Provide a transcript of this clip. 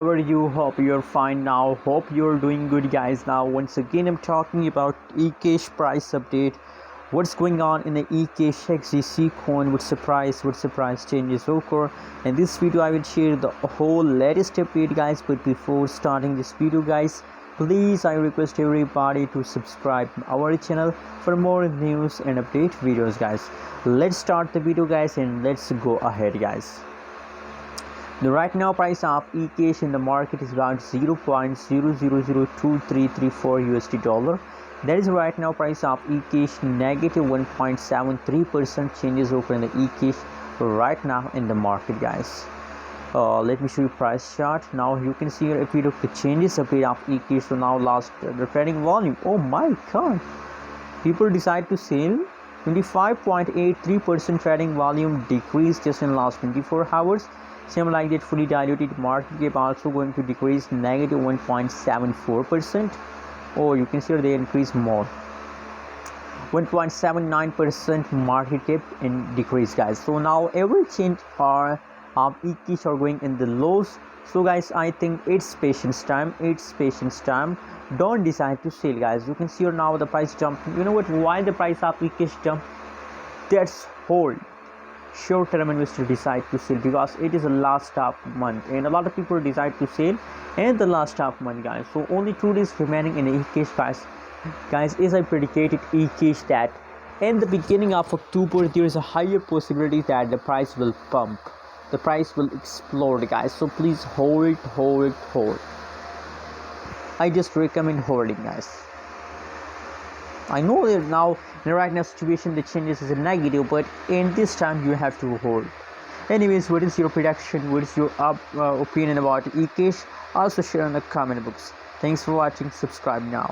How are you? Hope you're fine now. Hope you're doing good, guys. Now, once again, I'm talking about Ecash price update. What's going on in the Ecash XEC coin? What surprise changes occur? In this video, I will share the whole latest update, guys. But before starting this video, guys, please, I request everybody to subscribe our channel for more news and update videos, guys. Let's start the video, guys, and let's go ahead, guys. The right now price of Ecash in the market is about 0.000233 USD dollar. That is right now price of Ecash negative 1.73% changes over in the Ecash right now in the market, guys. Let me show you price chart. Now you can see here, if we look the changes of Ecash, so now last the trading volume, oh my god, people decide to sell. 25.83% trading volume decrease just in last 24 hours. Same like that, fully diluted market cap also going to decrease negative 1.74%. Oh, you can see they increase more, 1.79% market cap in decrease, guys. So now every change are Ecash are going in the lows. So guys, I think it's patience time. Don't decide to sell, guys. You can see here now the price jump. You know what, why the price of Ecash jump? That's hold. Short-term investor decide to sell because it is the last of month and a lot of people decide to sell and the last of month, guys. So only 2 days remaining in the Ecash price, guys. As I predicted Ecash that in the beginning of October there is a higher possibility that the price will pump, the price will explode, guys. So please hold. I just recommend holding, guys. I know that now in the right now situation the changes is a negative, but in this time you have to hold. Anyways, what is your prediction? What is your opinion about Ecash? Also share in the comment box. Thanks for watching. Subscribe now.